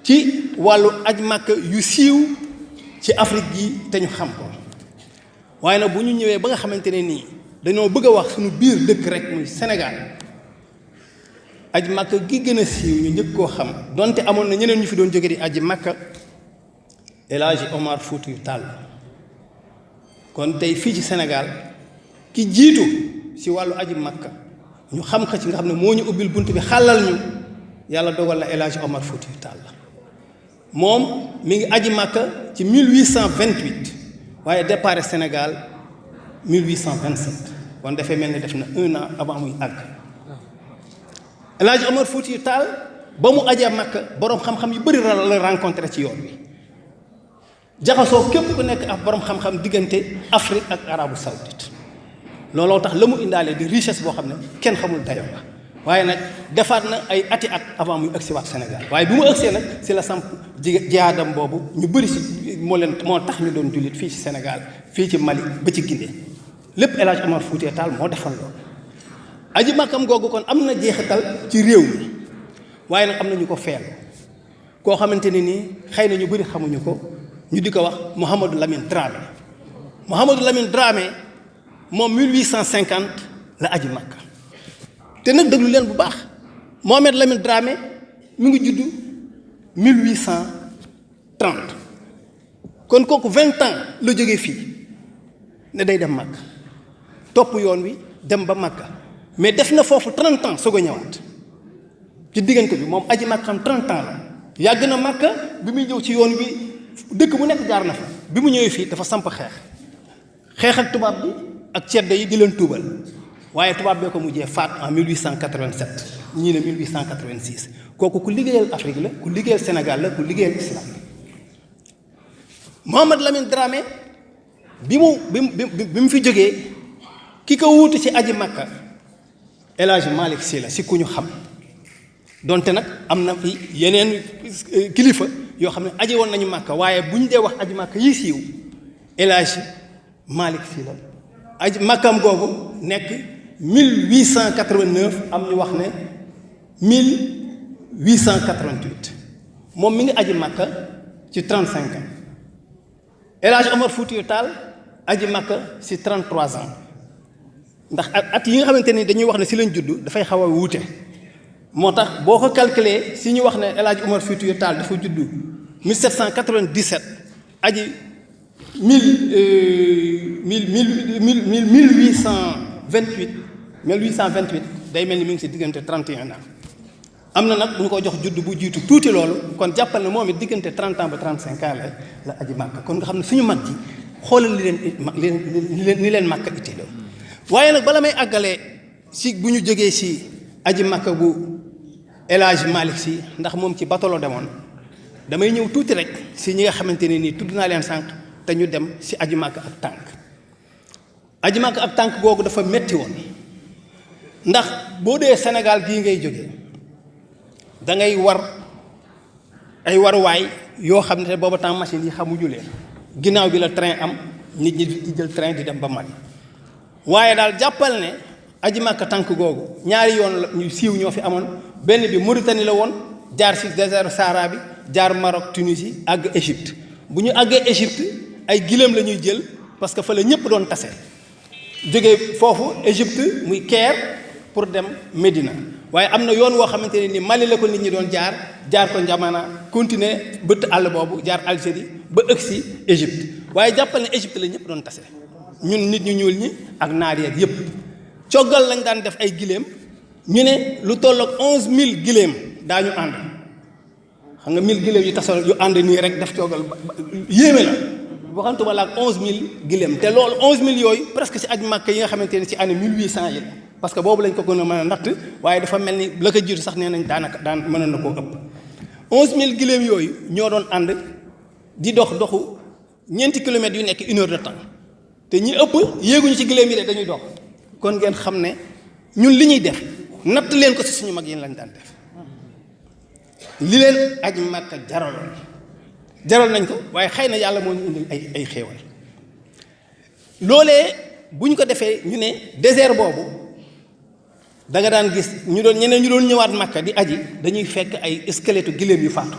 ci wàllu aj Makka yu siiw ci Afrique gi te ñu xam ko waaye nag bu ñu ñëwee ba nga xamante ne nii dañoo bëgg a wax suñu biir dëkk rek muy Sénégal aj Makka gi gën a siiw ñu njëkk koo xam donte amoon na ñeneen ñu fi doon jóge di aji Makka El Hadji Omar Foutiyou Tall kon tey fii ci Sénégal ki jiitu si wàllu aji Makka ñu xam ko ci nga xam ne moo ñu ubbil bunt bi xàllal ñu yàlla dogal na El Hadji Omar Foutiyou Tall moom mi ngi aji Makka ci 1828 waaye départ Sénégal 1827 kon dafay mel ni def na 1 an avant muy àgg El Hadji Omar Foutiyou Tall ba mu ajee Makka boroom xam-xam yu bëri la rencontré ci yoon bi jaxasoo képp ku nekk ak boroom xam-xam diggante Afrique ak Arabie Saoudite looloo tax la mu indaale di richesse boo xam ne kenn xamul dayoo la waaye nag defaat na ay ati at avant muy agsi waat Sénégal waaye bi mu agsee nag si la samp jihaadam boobu ñu bëri si moo tax ñu doon jullit fii ci Sénégal fii ci Mali ba ci Guinée lépp El Hadji Omar Foutiyou Tall moo defal loolu aji Makkam googu kon am na jeexital ci réew mi waaye nag am na ñu ko feel koo xamante ne nii xëy na ñu bëri xamuñu ko ñu di ko wax Mouhamadou Lamine Dramé Mouhamadou Lamine Dramé moom 1850 la aji Makka te nag déglu leen bu baax Mohamed Lamine Dramé mi ngi judd 1830 kon kooku 20 ans la jógee fii ne day dem Makka topp yoon wi dem ba Makka mais def na foofu 30 ans soog a ñëwaat ci diggante bi moom aji Makka am 30 ans la yàgg na Makka bi muy ñëw ci yoon wi dëkk bu nekk jaar na fa bi mu ñëwee fii dafa samp xeex ak tubaab bi ak ceddo yi di leen tuubal waaye tubaab bee ko mujjee faat en 1887 ñii ne 1886 kooku ku liggéeyal Afrique la ku liggéeyal Sénégal la ku liggéeyal islam Mohamed Lamine Dramé bi mu fi jógee ki ko wuutu ci aji Makka El Hadji Malick Sy la si ku ñu xam donte nag am na fi yeneen kilifa yoo xam ne aji woon nañu Makka waaye bu ñu dee wax aji Makka yi siiw El Hadji Malick Sy la aji Makkam googu nekk 1889 am ñu wax ne 1888 moom mi ngi aji Makka ci 35 ans El Hadji Omar Foutiyou Tall aji Makka ci 33 ans ndax at yi nga xamante ni dañuy wax ne ci lañ judd dafay xaw a wuute moo tax boo ko calculé si ñu wax ne El Hadji Omar Foutiyou Tall dafa judd 1797 aji 1828 day mel ni mi ngi si diggante 31 ans am na nag bu ñu ko jox judd bu jiitu tuuti loolu kon jàppal ne moom it diggante 30 ans ba 35 ans la aji Makka kon nga xam ne suñu mag ji xoolal li leen Makka itteel waaye nag bala may àggalee si bu ñu jógee si aji Makka bu El Hadji Malick Sy ndax moom ci bato la demoon damay ñëw tuuti rek si ñi nga xamante ne nii tudd naa leen sànq te ñu dem si aji Makka ak tànk aji Makka ak tànk googu dafa metti woon ndax boo dee Sénégal gii ngay jógee da ngay war ay waruwaay yoo xam ne booba temps machine yi xamuñu leen ginnaaw bi la train am nit ñi di jël train di dem ba Mali waaye daal jàppal ne aji Makka tànk googu ñaari yoon la ñu siiw ñoo fi amoon benn bi Mauritanie la woon jaar ci désert Sahara bi jaar Maroc Tunisie àgg Égypte bu ñu àggee Égypte ay gileem la ñuy jël parce que fa la ñëpp doon tase jógee foofu Égypte muy Caire pour dem Médina waaye am na yoon woo xamante ne ni Mali la ko nit ñi doon jaar ko Njamana continuer bëtt àll boobu jaar Algérie ba ëgg si Égypte waaye jàppal ne Égypte la ñëpp doon tase ñun nit ñu ñuul ñi ak naar yeeg yëpp coggal lañ daan def ay gileem ñu ne lu toll ak 11000 gileem daañu ànd xam nga 1000 gileem yu tasal yu ànd nii rek def coggal yéeme la waxantuma la ak 11000 gileem te loolu 11000 yooyu presque si aj Makka yi nga xamante ne si année 1800 yi la parce que boobu lañ ko gën a mën a natt waaye dafa mel ni la ko jiitu sax nee nañ daanaka mënoon na koo ëpp 11000 gileem yooyu ñoo doon ànd di doxu ñeenti kilomètres yu nekk 1 heure de temps te ñi ëpp yéeguñu ci gileem yi de dañuy dox kon ngeen xam ne ñun li ñuy def natt leen ko si suñu mag yi lañ daan def li leen aj Makka jaral nañ ko waaye xëy na yàlla moo ñu indil ay xéewal loolee bu ñu ko defee ñu ne désert boobu da nga daan gis ñeneen ñu doon ñëwaat Makka di aji dañuy fekk ay squelette giléem yu faatu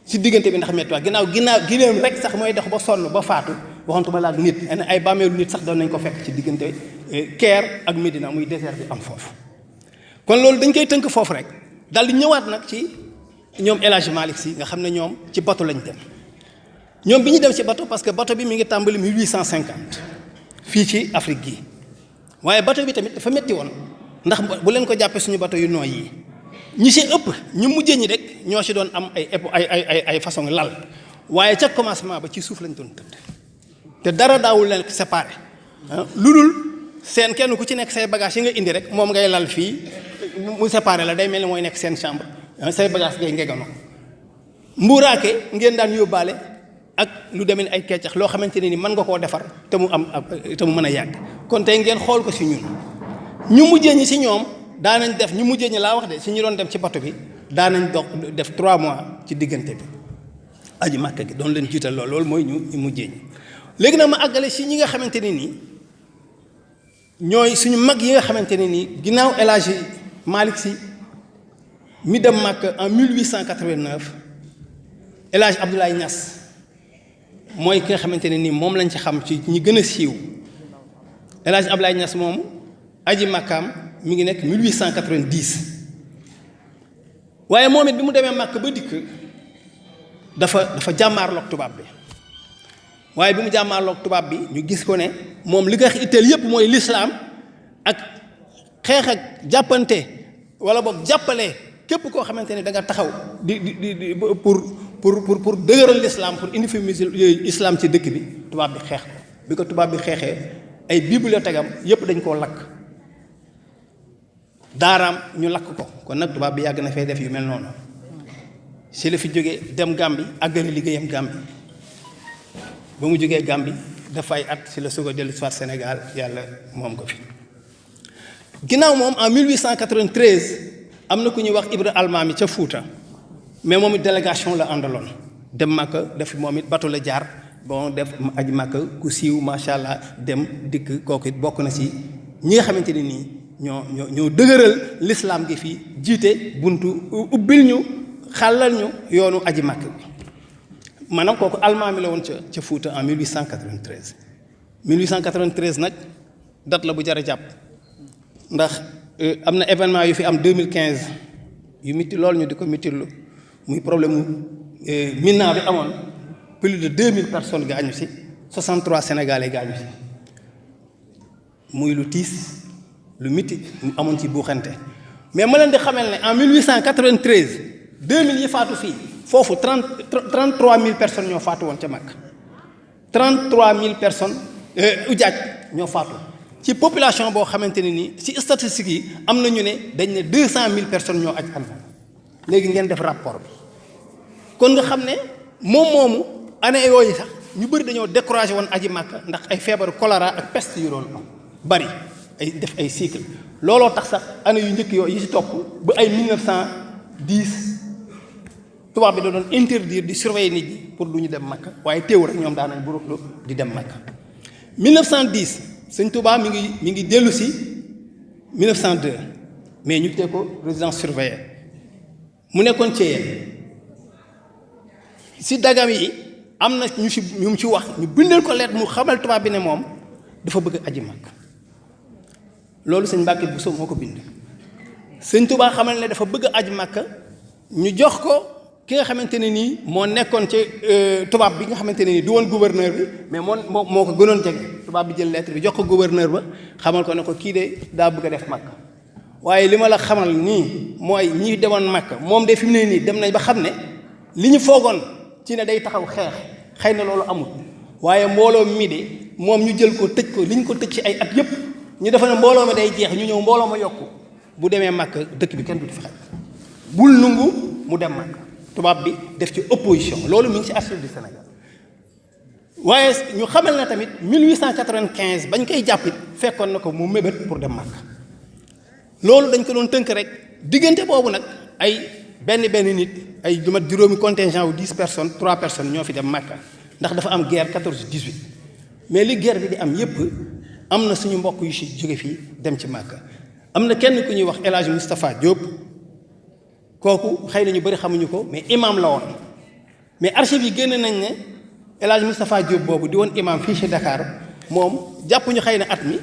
si diggante bi ndax métti waa ginnaaw giléem rek sax mooy dox ba sonn ba faatu waxantuma la ak nit ay bàmmeelu nit sax doon nañ ko fekk ci diggante Caire ak Médina muy désert bi am foofu. kon loolu dañ koy tënk foofu rek daal di ñëwaat nag ci ñoom El Hadj Malick Sy nga xam ne ñoom ci bateau lañ dem ñoom bi ñu dem ci bateau parce que bateau bi mi ngi tàmbali 1850 fii ci Afrique gi waaye bateau bi tamit dafa metti woon ndax bu leen ko jàppee suñu bateau yu nooy yi ñi si ëpp ñu mujjee ñi rek ñoo si doon am ay façon lal waaye ca commencement ba ci suuf lañ doon tëdd te dara daawul leen séparé lu dul seen kenn ku ci nekk say bagage yi nga indi rek moom ngay lal fii mu séparé la day mel ni mooy nekk seen chambre say bagage ngay ngeganoo mbuuraake ngeen daan yóbbaale ak lu demee ay keccax loo xamante ne ni mën nga koo defar te mu mën a yàgg kon tey ngeen xool ko si ñun ñu mujjee ñi si ñoom daanañ def ñu mujjee ñi laa wax de si ñu doon dem ci bato bi daanañ def 3 mois ci diggante bi aji màkka gi doon leen jiital loolu mooy ñu mujjee ñi léegi nag ma àggale si ñi nga xamante ne nii ñooy suñu mag yi nga xamante ne nii ginnaaw El Hadj Malick Sy mi dem Màkka en 1889 El Hadj Abdoulaye Niass mooy ki nga xamante ne nii moom lañ ci xam ci ñi gën a siiw El Hadj Abdoulaye Niass moomu aji màkkaam mi ngi nekk 1890 waaye moom it bi mu demee Màkka ba dikk dafa jàmmaarloog tubaab bi waaye bi mu jàmmaarloog tubaab bi ñu gis ko ne moom li nga itteel yépp mooy lislaam ak xeex ak jàppante wala boog jàppale képp koo xamante ne da nga taxaw di pour dëgëral lislaam pour indi fi islam ci dëkk bi tubaab bi xeex ko bi ko tubaab bi xeexee ay bibliothèque am yépp dañ koo lakk daaraam ñu lakk ko kon nag tubaab bi yàgg na fay def yu mel noonu si la fi jógee dem Gàmbi àggali liggéeyam Gàmbi ba mu jógee Gàmbi dafay at si la soog a dellu soit Sénégal yàlla moom ko fi ginnaaw moom en 1893 am na ku ñuy wax Ibra Almaami ca Fuuta mais moom it délégation la àndaloon dem Màkka def moom it bateau la jaar bon def aji Màkka ku siiw macha allah dem dikk kooku it bokk na si ñi nga xamante ne nii ñoo dëgëral l'islam gi fii jiite buntu ubbil ñu xàllal ñu yoonu aji Màkka bi maanaam kooku Almaami la woon ca Fuuta en 1893 1893 nag date la bu jar a jàpp ndax am na événement yu fi am 2015 yu mitti loolu ñu di ko mittilu muy problème mu Mina bi amoon plus de 2000 personnes gaañu si 63 sénégalais gaañu si muy lu tiis lu mitti mu amoon ci buuxante mais ma leen di xamal ne en 1893 2000 yi faatu fii foofu 33000 personnes ñoo faatu woon ca Makka 33000 personnes ujaaj ñoo faatu ci population boo xamante ne nii ci statistiques yi am na ñu ne dañ ne 200000 personnes ñoo aj Almadi léegi ngeen def rapport bi kon nga xam ne moom moomu année yooyu sax ñu bëri dañoo découragé woon aji Màkka ndax ay feebaru choléra ak peste yu doon am bari ay def ay cycle looloo tax sax année yu njëkk yooyu yi ci topp ba ay 1910 tubaab bi da doon interdire di surveiller nit ñi pour du ñu dem Màkka waaye teewul rek ñoom daan nañ buruklu di dem Màkka 1910 sëñ Touba mi ngi dellu si 1902 mais ñu tee ko résidence surveillée mu nekkoon Thiéyène si dagam yi am na ñu ci wax ñu bindal ko lettre mu xamal tubaab bi ne moom dafa bëgg aji Màkka loolu sëñ Mbàkke Buso moo ko bind sëñ Touba xamal ne dafa bëgg aji Màkka ñu jox ko ki nga xamante ne nii moo nekkoon ci tubaab bi nga xamante ne nii du woon gouverneur bi mais moo ko gënoon jege tubaab bi jël lettre bi jox ko gouverneur ba xamal ko ne ko kii de daa bëgg a def Màkka waaye li ma la xamal nii mooy ñi demoon Màkka moom de fi mu ne nii dem nañ ba xam ne li ñu foogoon ci ne day taxaw xeex xëy na loolu amul waaye mbooloo mi de moom ñu jël ko tëj ko li ñu ko tëj ci ay at yépp ñu defa ne mbooloo mi day jeex ñu ñëw mbooloo ma yokku bu demee Màkka dëkk bi kenn du fi xaj bul nungu mu dem Màkka tubaab bi def ci opposition loolu mi ngi ci archive du Sénégal waaye ñu xamal na tamit 1895 bañ koy jàppit fekkoon na ko mu mébét pour dem Màkka loolu dañ ko doon tënk rek diggante boobu nag ay benn nit ay lu mat juróomi contingent wu 10 personnes 3 personnes ñoo fi dem Màkka ndax dafa am guerre 14-18 mais li guerre bi di am yépp am na suñu mbokk yu si jóge fii dem ci Màkka am na kenn ku ñuy wax El Hadj Moustapha Diop kooku xëy na ñu bëri xamuñu ko mais imam la woon mais archives yi génn nañ ne El Hadj Moustapha Diop boobu di woon imam fii ci Dakar moom jàpp ñu xëy na at mi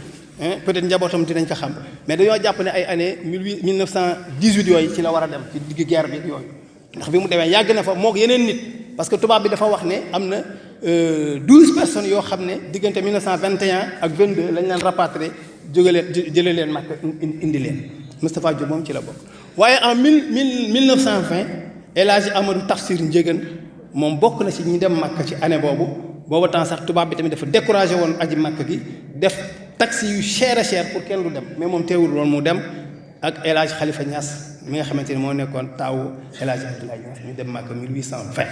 peut-être njabootam dinañ ko xam mais dañoo jàpp ne ay année 1918 yooyu ci la war a dem ci digg guerre bi yooyu ndax bi mu demee yàgg na fa moog yeneen nit parce que tubaab bi dafa wax ne am na 12 personnes yoo xam ne diggante 1921 ak 22 lañ leen rapatrié jëlee leen Makka indi leen Moustapha Diop moom ci la bokk. waaye en 1920 El Hadj Amadou Tafsir Ndiéguène moom bokk na ci ñi dem Makka ci année boobu temps sax tubaab bi tamit dafa découragé woon aji Makka gi def taxi yu cher a cher pour kenn du dem mais moom teewul woon mu dem ak El Hadj Khalifa Niass mi nga xamante ni moo nekkoon taawu El Hadj Abdoulaye Niass ñu dem Makka 1820.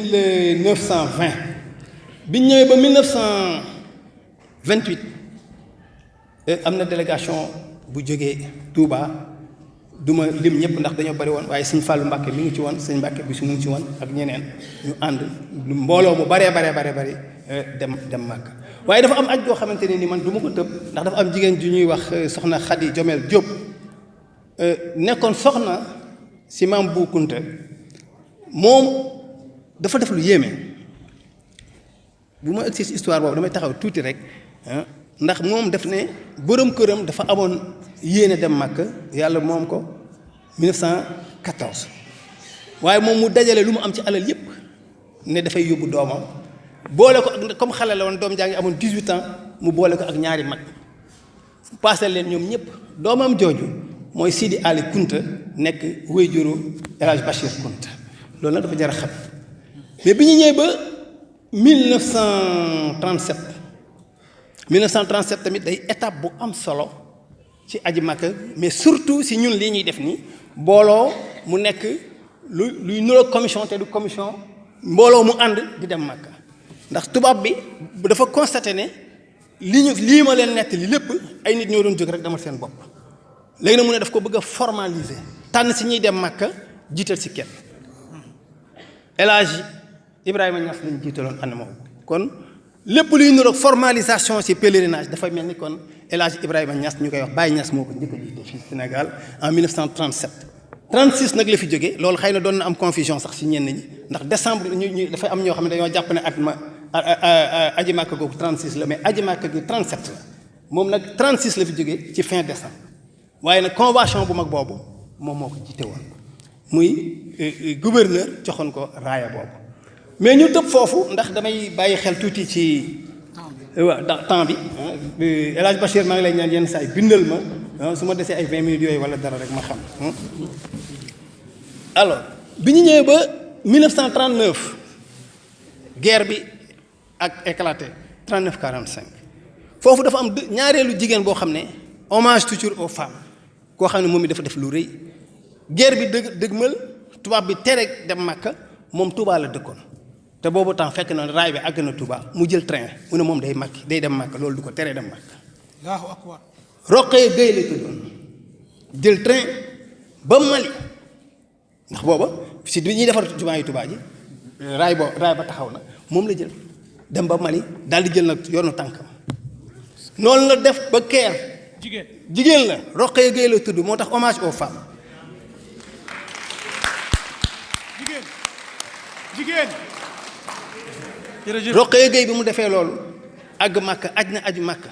1920 bi ñu ñëwee ba 1928 am na délégation bu jógee Touba duma lim ñëpp ndax dañoo bari woon waaye sëñ Fallou Mbacke mi ngi ci woon sëñ Mbacke bi su mu ngi ci woon ak ñeneen ñu ànd mbooloo mu bari dem Makka waaye dafa am aj goo xamante ne ni man du ma ko tëb ndax dafa am jigéen ju ñuy wax soxna Khady Jomel Diop nekkoon soxna si Maam Bu Kunta moom dafa def lu yéeme bu ma egsi si histoire boobu damay taxaw tuuti rek ndax moom def ne borom këram dafa amoon yéene dem Makka yàlla moom ko 1914 waaye moom mu dajale lu mu am ci alal yépp ne dafay yóbbu doomam boole ko ak comme xale la woon doom jaa ngi amoon 18 ans mu boole ko ak ñaari mag paasal leen ñoom ñëpp doomam jooju mooy Sidi Ali Kunta nekk wéyjuru El Hadj Bachir Kunta loolu nag dafa jar a xam mais bi ñu ñëwee ba 1937 tamit day étape bu am solo ci aji Makka mais surtout si ñun lii ñuy def nii mbooloo mu nekk luy nuroo commission te du commission mbooloo mu ànd di dem Makka ndax tubaab bi dafa constaté ne lii ma leen nett li lépp ay nit ñoo doon jóg rek demal seen bopp léegi nag mu ne daf ko bëgg a formaliser tànn si ñuy dem Makka jiital si kenn El Hadj Ibrahima Niass lañ jiitaloon ànd moom kon lépp luy niroog formalisation ci pèlerinage dafa mel ni kon El Hadj Ibrahima Niass ñu koy wax Baye Niass moo ko njëkk a jiite fii Sénégal en 1937 36 nag la fi jógee loolu xëy na doon na am confusion sax ci ñenn ñi ndax décembre ñu dafay am ñoo xam ne dañoo jàpp ne at ma aji Makka googu 36 la mais aji Makka gi 37 la moom nag 36 la fi jógee ci fin décembre waaye nag convention bu mag boobu moom moo ko jiite woon muy gouverneur joxoon ko raaya boobu mais ñu tëb foofu ndax damay bàyyi xel tuuti ci waaw temps bi El Hadj Bachir maa ngi lay ñaan yenn saa yi bindal ma su ma desee ay 20 minutes yooyu wala dara rek ma xam alors bi ñu ñëwee ba 1939 guerre bi ak éclaté 39-45 foofu dafa am ñaareelu jigéen boo xam ne hommage toujours aux femmes koo xam ne moom it dafa def lu rëy guerre bi dëgmal tubaab bi tere dem Makka moom Touba la dëkkoon te boobu temps fekk na raay bi àgg na Touba mu jël train mu ne moom day dem Makka loolu du ko teree dem Makka. Allahu akbar. Roqee Gueye la tuddoon jël train ba Mali ndax booba si bi ñuy defar jumaa yi Touba ji raay ba taxaw na moom la jël dem ba Mali daal di jël nag yoonu tànkam noonu la def ba Caire. jigéen la Roqee Gueye la tudd moo tax hommage aux femmes. jigéen. Roqee Gueye bi mu defee loolu àgg Makka aju Makka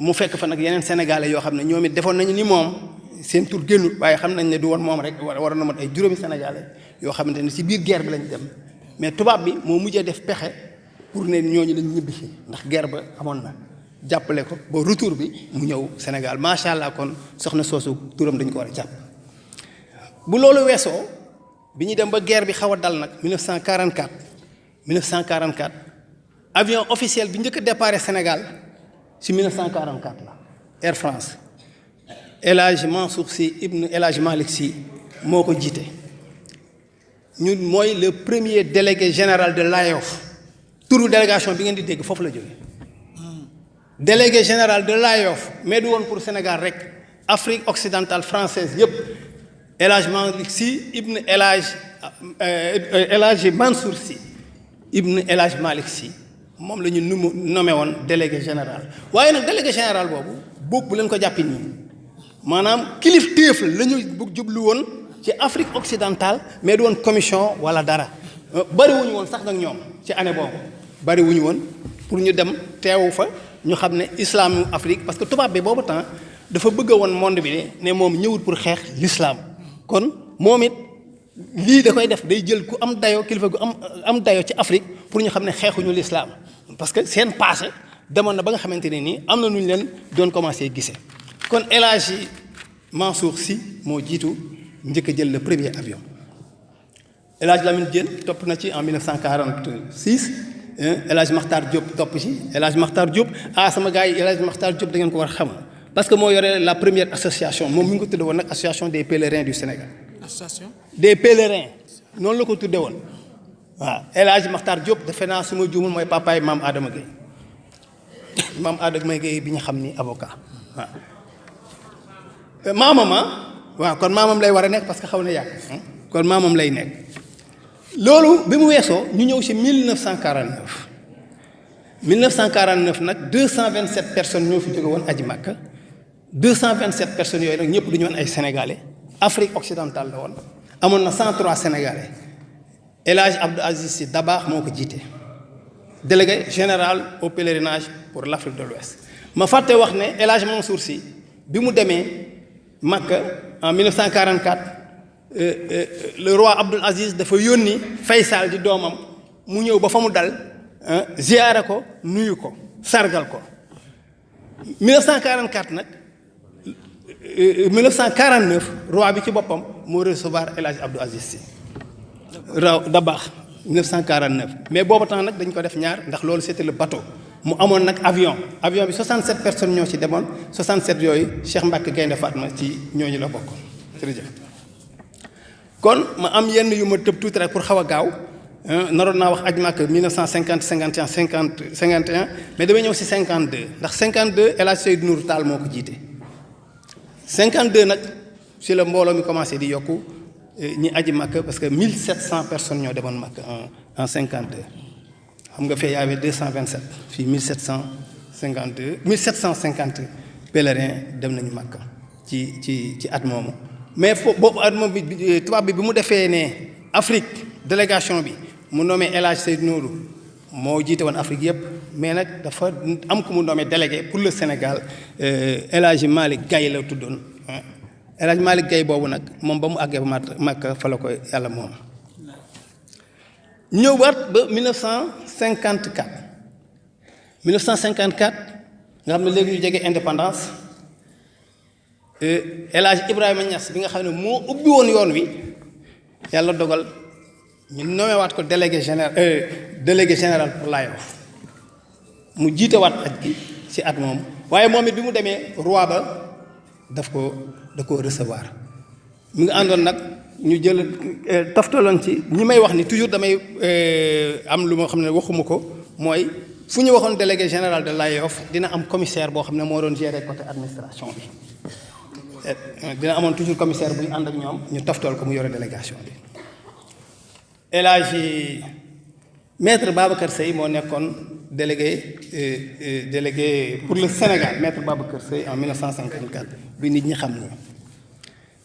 mu fekk fa nag yeneen sénégalais yoo xam ne ñoom it defoon nañu ni moom seen tur génnul waaye xam nañ ne du woon moom rek war na mat ay juróomi sénégalais yoo xamante ne si biir guerre bi lañ dem mais tubaab bi moo mujjee def pexe pour ne ñooñu lañ ñibbi si ndax guerre ba amoon na jàppale ko ba retour bi mu ñëw Sénégal macha allah kon soxna soosu turam dañ ko war a jàpp. bu loolu weesoo bi ñu dem ba guerre bi xaw a dal nag 1944 avion officiel bi njëkk a départ Sénégal ci 1944 la Air France El Hadj Mansour Sy ibn El Hadj Malick Sy moo ko jiite ñun mooy le premier délégué général de l'AOF turu délégation bi ngeen di dégg foofu la jógee délégué général de l'AOF mais du woon pour Sénégal rek Afrique occidentale française yépp El Hadj Malick Sy ibn El Hadj Mansour Sy ibn El Hadj Malick Sy moom la ñu nommé woon délégué général waaye nag délégué général boobu bu leen ko jàppi nii maanaam kilifteef la ñu bëgg jublu woon ci Afrique occidentale mais du woon commission wala dara bariwuñu woon sax nag ñoom ci année boobu bariwuñu woon pour ñu dem teewu fa ñu xam ne islam Afrique parce que tubaab bi boobu temps dafa bëgg woon monde bi ne moom ñëwut pour xeex l'islam kon moom it lii da koy def day jël ku am dayo kilifa gu am dayo ci Afrique pour ñu xam ne xeexuñu l'islam parce que seen passé demoon na ba nga xamante ne nii am na nu ñu leen doon commencé gisee kon El Hadji Mansour Sy moo jiitu njëkk a jël le premier avion El Hadji Lamine Diène topp na ci en 1946 El Hadji Makhtar Diop topp ci El Hadji Makhtar Diop sama gars yi El Hadji Makhtar Diop da ngeen ko war a xam parce que moo yore la première association moom mi ngi ko tudde woon nag association des pèlerins du Sénégal. Association des pèlerins noonu la ko tudde woon waaw El Hadji Makhtar Diop defe naa su ma juumul mooy papaay maam Adama Gueye maam Adama Gueye bi ñu xam ni avocat waaw. maamam waaw kon maamam lay war a nekk parce que xaw na yàgg kon maamam lay nekk loolu bi mu weesoo ñu ñëw ci 1949 nag 227 personnes ñoo fi jóge woon aji Makka 227 personnes yooyu nag ñëpp du ñu woon ay sénégalais Afrique occidentale la woon amoon na 103 sénégalais El Hadji Abdou Aziz Sy Dabakh moo ko jiite délégué général au pèlerinage pour l'Afrique de l'Ouest ma fàtte wax ne El Hadji Mansour Sy bi mu demee Makka en 1944 le roi Abdul Aziz dafa yónni Faysal di doomam mu ñëw ba fa mu dal ziyaare ko nuyu ko sargal ko 1944 nag 1949 roi bi ci boppam moo recevoir El Hadji Abdou Aziz Sy Dabakh 1949 mais boobu temps nag dañ ko def ñaar ndax loolu c'était le bateau mu amoon nag avion bi 67 personnes ñoo ci demoon 67 yooyu Cheikh Mbacke Gaynde Fatma ci ñooñu la bokk jërëjëf kon ma am yenn yu ma tëb tuuti rek pour xaw a gaaw naroon naa wax aj Makka 1950 51 50 51 mais damay ñëw si 52 ndax 52 El Hadji Seydou Nourou Tall moo ko jiite 52 nag si la mbooloo mi commencé di yokku ñi aji Makka parce que 1700 personnes ñoo demoon Makka en 52 xam nga fee y avait 227 fii 1750 pèlerins dem nañu Makka ci at moomu mais boobu at moom bi tubaab bi mu defee ne Afrique délégation bi mu nommé El Hadji Seydou Nourou moo jiite woon Afrique yëpp mais nag dafa am ku mu nommé délégué pour le Sénégal El Hadji Malick Gaye la tuddoon El Hadji Malick Gaye boobu nag moom ba mu àggee ba Makka fa la ko yàlla moom ñëw waat ba 1954 nga xam ne léegi ñu jege indépendance El Hadji Ibrahima Niass bi nga xam ne moo ubbi woon yoon wi yàlla dogal ñu nommé waat ko délégué général pour Layoof mu jiite waat aj gi ci at moom waaye moom it bi mu demee roi ba da ko recevoir mu ngi àndoon nag ñu jël toftaloon ci ñi may wax ni toujours damay am lu ma xam ne waxuma ko mooy fu ñu waxoon délégué général de Layoof dina am commissaire boo xam ne moo doon gérer côté administration bi dina amoon toujours commissaire buy ànd ak ñoom ñu toftal ko mu yore délégation bi El Hadji maître Babacar Seye moo nekkoon délégué pour le Sénégal maître Babacar Seye en 1954 bi nit ñi xam ni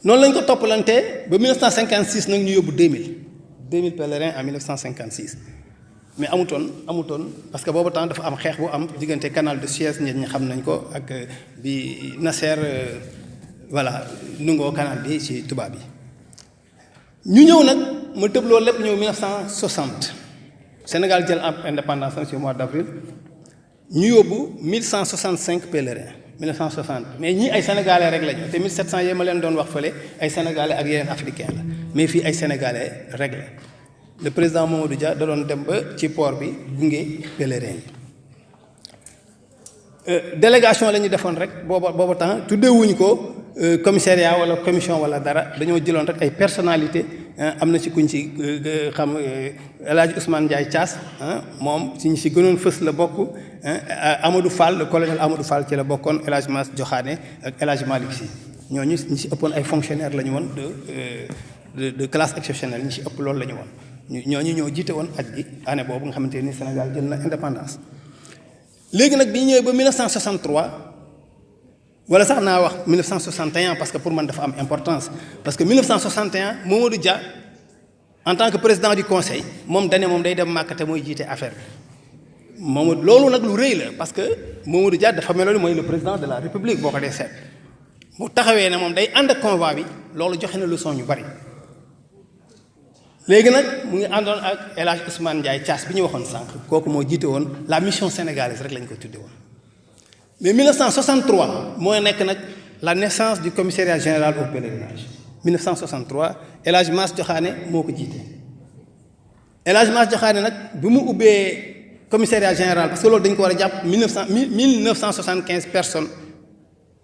noonu lañ ko toppalante ba 1956 nag ñu yóbbu 2000 pèlerins en 1956 mais amutoon parce que boobu temps dafa am xeex bu am diggante canal de Suez nit ñi xam nañ ko ak bi Nasser voilà nungoo canal bi ci tubaab yi ñu ñëw nag ma tëb loolu lépp ñëw 1960 Sénégal jël am indépendance nag ci mois d'avril ñu yóbbu 1165 pèlerins 1960 mais ñii ay sénégalais rek lañu te 1700 yee ma leen doon wax fële ay sénégalais ak yeneen africains la mais fii ay sénégalais rek la le président Mamadou Dia da doon dem ba ci port bi gunge pèlerins yi délégation la ñu defoon rek booba temps tuddewuñu ko commissariat wala commission wala dara dañoo jëloon rek ay personnalité am na ci kuñ ci xam El Hadji Ousmane Ndiaye Thiass moom ci ñi si gënoon fës la bokk Amadou Fall le colonel Amadou Fall ci la bokkoon El Hadji Mass Diokhane ak El Hadji Malick Sy ñooñu ñi si ëppoon ay fonctionnaires la ñu woon de classe exceptionnelle ñi si ëpp loolu la ñu woon ñooñu ñoo jiite woon aj gi année boobu nga xamante ni Sénégal jël na indépendance léegi nag bi ñu ñëwee ba 1963 wala sax naa wax 1961 parce que pour man dafa am importance parce que 1961 Mamadou Dia en tant que président du conseil moom dane moom day dem Màkka te mooy jiite affaire bi Mamadou loolu nag lu rëy la parce que Mamadou Dia dafa meloon mooy le président de la république boo ko dee seet mu taxawee ne moom day ànd ak convoi bi loolu joxe na leçon ñu bari léegi nag mu ngi àndoon ak El Hadj Ousmane Ndiaye Thiass bi ñu waxoon sànq kooku moo jiite woon la mission sénégalaise rek lañ ko tudde woon mais 1963 mooy nekk nag la naissance du commissariat général au pèlerinage 1963 El Hadj Mass Diokhane moo ko jiite El Hadj Mass Diokhane nag bi mu ubbee commissariat général parce que loolu dañ ko war a jàpp 1975 personnes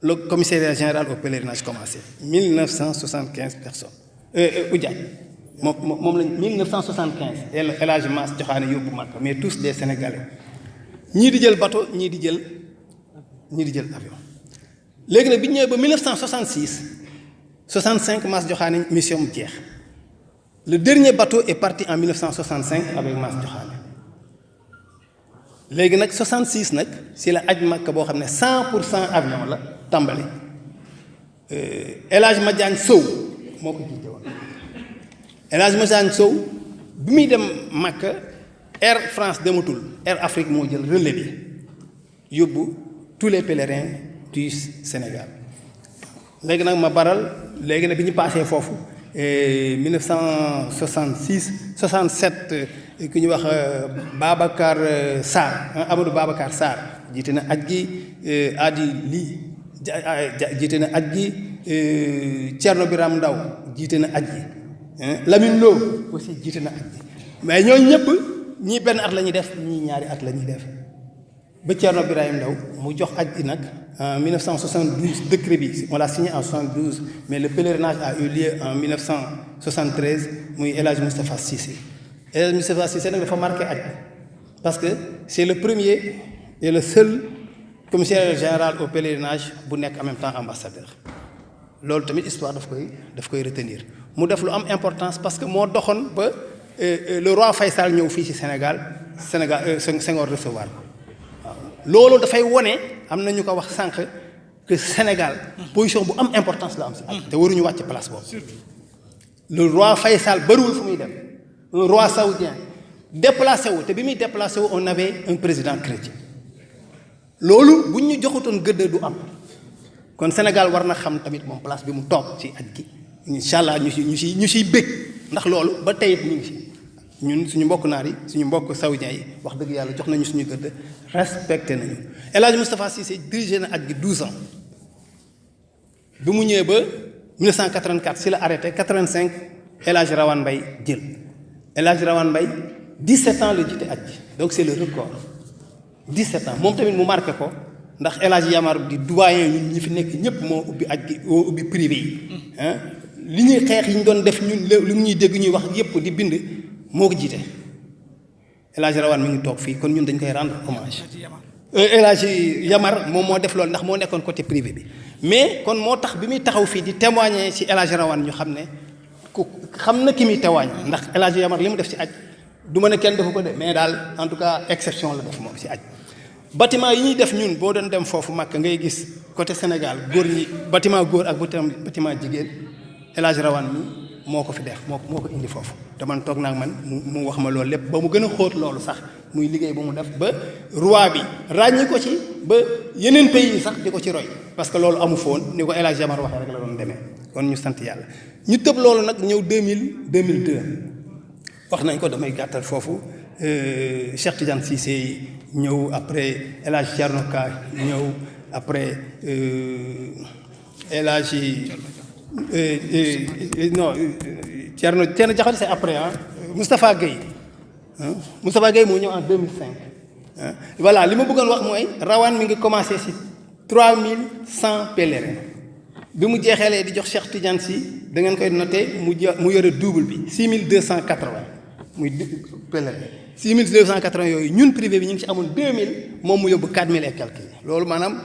le commissariat général au pèlerinage commencé 1975 personnes Oudiagne moom lañ 1975 El Hadj Mass Diokhane yóbbu Makka mais tous des Sénégalais ñii di jël bateau ñii di jël avion léegi nag bi ñu ñëwee ba 1966 65 Mass Diokhane mission mu jeex le dernier bateau est parti en 1965 avec Mass Diokhane léegi nag 66 nag si la aj Makka boo xam ne 100% avion la tàmbali El Hadj Madiagne Sow moo ko jiite woon El Hadj Madiagne Sow bi muy dem Makka Air France dematul Air Afrique moo jël relais bi yóbbu tous les pèlerins du Sénégal léegi nag ma baral léegi nag bi ñu passé foofu 1966 67 ku ñuy wax Babacar Sarr Amadou Babacar Sarr jiite na aj gi Adi Li jiite na aj gi Thierno Biram Ndaw jiite na aj gi Lamine Lo aussi jiite na aj gi mais ñooñu ñëpp ñii benn at la ñuy def ñii ñaari at la ñuy def ba Thierno Birahim Ndaw mu jox aj gi nag en 1972 décret bi on l'a signé en 72 mais le pèlerinage a eu lieu en 1973 muy El Hadj Moustapha Cissé El Hadj Moustapha Cissé nag dafa marqué aj parce que c'est le premier et le seul commissaire général au pèlerinage bu nekk en même temps ambassadeur loolu tamit histoire daf koy retenir mu def lu am importance parce que moo doxoon ba le roi Faysal ñëw fii ci Sénégal Senghor recevoir ko loolu dafay wone am na ñu ko wax sànq que Sénégal position bu am importance la am si te waruñu wàcc place boobu le roi Faysal bëriwul fu muy dem un roi saoudien déplacé wu te bi muy déplacé wu on avait un président chrétien loolu buñ ñu joxutoon gëdd du am kon Sénégal war na xam tamit moom place bi mu toog ci aj gi incha allah ñu siy bëgg ndax loolu ba tey ñu ngi si ñun suñu mbokk naar yi suñu mbokk saoudien yi wax dëgg yàlla jox nañu suñu gëdd respecté nañu El Hadj Moustapha Cissé dirigé na aj gi 12 ans bi mu ñëwee ba 1984 si la arrêté 85 El Hadj Rawane Mbaye jël El Hadj Rawane Mbaye 17 ans la jiite aj gi donc c'est le record 17 ans moom tamit mu marqué ko ndax El Hadj Yamar di doyen ñun ñi fi nekk ñëpp moo ubbi aj gi moo ubbi privé yi li ñuy xeex yi ñu doon def ñun lu ñuy dégg ñuy wax yëpp di bind moo ko jiite El Hadj Rawane mi ngi toog fii kon ñun dañ koy rendre hommage El Hadj Yamar moom moo def loolu ndax moo nekkoon côté privé bi mais kon moo tax bi muy taxaw fii di témoigner ci El Hadj Rawane ñu xam ne ku xam na ki muy témoigner ndax El Hadj Yamar li mu def ci aj du ma ne kenn defu ko de mais daal en tout cas exception la def moom ci aj bâtiment yi ñuy def ñun boo doon dem foofu Makka ngay gis côté Sénégal góor ñi bâtiment góor ak bâtiment jigéen El Hadj Rawane mi moo ko fi def moo ko indi foofu te man toog naa man mu wax ma loolu lépp ba mu gën a xóot loolu sax muy liggéey ba mu def ba roi bi ràññi ko ci ba yeneen pays yi sax di ko ci roy parce que loolu amu foon ni ko El Hadj Yamar waxee rek la doon demee kon ñu sant yàlla ñu tëb loolu nag ñëw 2002 wax nañ ko damay gàttal foofu Cheikh Tidiane Cissé ñëw après El Hadj Thierno Ka ñëw après El Hadj non Thierno Diakhaté c'est après Moustapha Gueye Moustapha Gueye moo ñëw en 2005 voilà li ma bëggoon wax mooy Rawane mi ngi commencé ci 3100 pèlerins bi mu jeexeelee di jox Cheikh Tidiane Sy da ngeen koy noté mu yore double bi 6280 muy pèlerin 6280 yooyu ñun privé bi ñu ngi ci amoon 2000 moom mu yóbbu 4000 et quelques loolu maanaam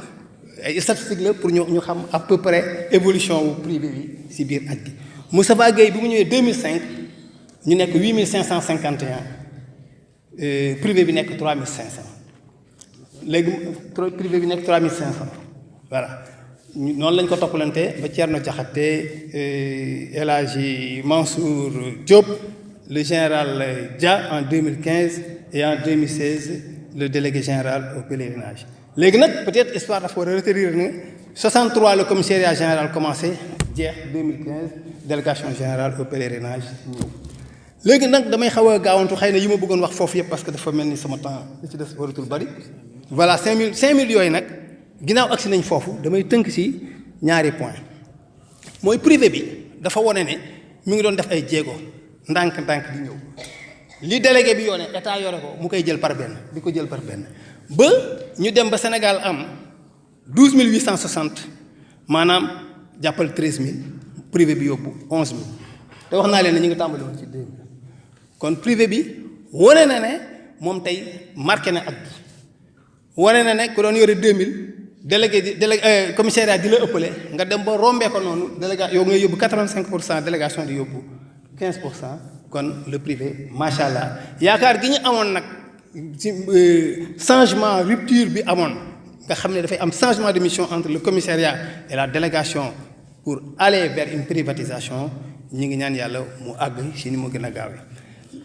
ay statistiques la pour ñu xam à peu près évolution wu privé bi ci biir aj gi Moustapha Gueye bi mu ñëwee 2005 ñu nekk 8551 privé bi nekk 3500 léegi privé bi nekk 3500 voilà noonu lañ ko toppalante ba Thierno Diakhaté El Hadji Mansour Diop le général Dia en 2015 et en 2016 le délégué général au pèlerinage. léegi nag peut-être histoire dafa war a retenir ne 63 le commissariat général commencé jeex 2015 délégation générale au pèlerinage ñëw. léegi nag damay xaw a gaawantu xëy na yi ma bëggoon wax foofu yëpp parce que dafa mel ni sama temps li ci des waratul bari. voilà 5000 yooyu nag ginnaaw agsi nañ foofu damay tënk ci ñaari point mooy privé bi dafa wone ne mi ngi doon def ay jéego ndànk-ndànk di ñëw li délégué bi yoone état yore ko mu koy jël par benn di ko jël par benn ba ñu dem ba Sénégal am 12860 maanaam jàppal 13000 privé bi yóbbu 11000 te wax naa leen ne ñu ngi tàmbali woon ci 2000 kon privé bi wane na ne moom tey marqué na ak wane na ne ku doon yore 2000 délégué commissariat di la ëppale nga dem ba rombee ko noonu yow nga yóbbu 85% délégation di yóbbu 15%. kon le privé macha allah yaakaar gi ñu amoon nag ci changement rupture bi amoon nga xam ne dafay am changement de mission entre le commissariat et la délégation pour aller vers une privatisation ñi ngi ñaan yàlla mu àgg ci ni mu gën a gaawee.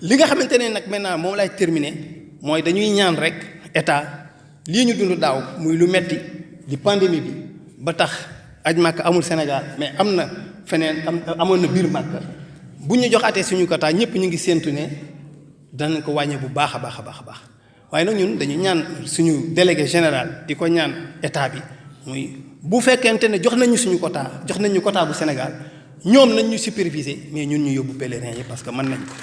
li nga xamante ne nag maintenant moom lay terminer mooy dañuy ñaan rek état lii ñu dund daaw muy lu metti di pandémie bi ba tax aj Màkka amul Sénégal mais am na feneen amoon na biir Màkka bu ñu joxaatee suñu quota ñëpp ñu ngi séentu ne danañ ko wàññee bu baax a baax a baax a baax waaye nag ñun dañu ñaan suñu délégué général di ko ñaan état bi muy bu fekkente ne jox nañu suñu quota jox nañu quota bu Sénégal ñoom nañ ñu superviser mais ñun ñu yóbbu pèlerin yi parce que mën nañ ko.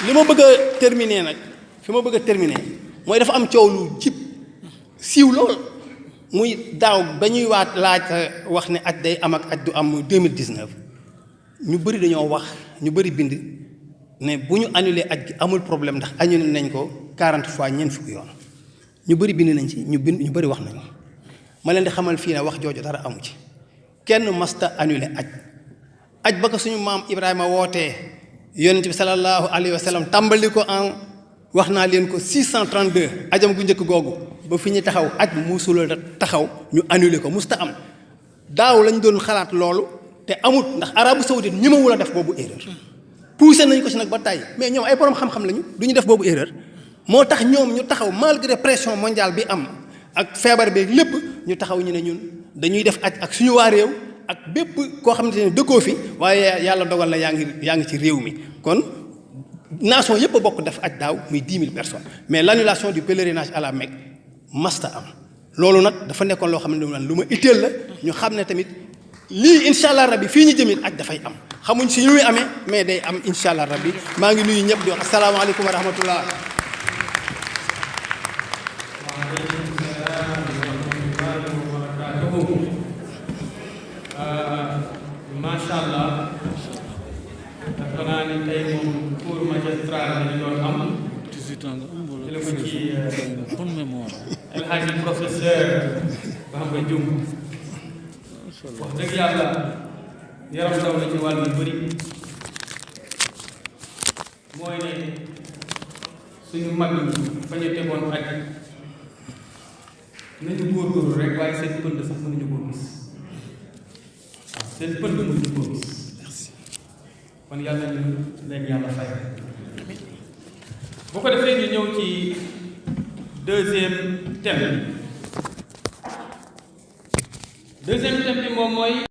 li ma bëgg a terminer nag fi ma bëgg a terminer mooy dafa am coow lu jib siiw lool muy daaw ba ñuy waat laaj wax ne aj day am ak aj du am muy 2019 ñu bëri dañoo wax ñu bëri bind ne bu ñu annulé aj gi amul problème ndax annulé nañ ko 40 fois ñeent fukki yoon ñu bëri bind nañ ci ñu bëri wax nañ ma leen di xamal fii ne wax jooju dara amu ci kenn masta annulé aj ba ko suñu maam Ibrahima wootee yonent bi sallallahu alayhi wa sallam tàmbali ko en wax naa leen ko 632 ajam gu njëkk googu ba fi ñu taxaw aj musul taxaw ñu annulé ko musta am daaw lañ doon xalaat loolu te amut ndax Arabie Saoudite ñemewul a def boobu erreur poussé nañ ko si nag ba tàyyi mais ñoom ay borom xam-xam lañu du ñu def boobu erreur moo tax ñoom ñu taxaw malgré pression mondiale bi am ak feebar beeg lépp ñu taxaw ñu ne ñun dañuy def aj ak suñu waa réew ak bépp koo xamante ne dëkkoo fi waaye yàlla dogal na yaa ngi ci réew mi kon nation yëpp a bokk def aj daaw muy 10 000 personnes mais l'annulation du pèlerinage à la Mecque masta am loolu nag dafa nekkoon loo xam ne lu ma itteel la ñu xam ne tamit lii incha allah rabbi fii ñu jëmit aj dafay am xamuñ si ñuy amee mais day am incha allah rabbi maa ngi nuyu ñëpp di wax asalaamaaleykum wa rahmatullah. macha allah dafa naa ni tey moom cours magistral lañu doon am. 18 ans nga am wala jële ko ci bonne mémoire. El Hadji professeur Bamba Dioum wax dëgg yàlla yaram daw na ci wàll yu bëri mooy ne suñu mag ñi fa ñu tegoon aj nañu góorgóorlu rek waaye seen pënd sax mënuñu koo gis seen pënd mënuñu koo gis kon yàlla ñu leen yàlla fay bu ko defee ñu ñëw ci deuxième thème bi moom mooy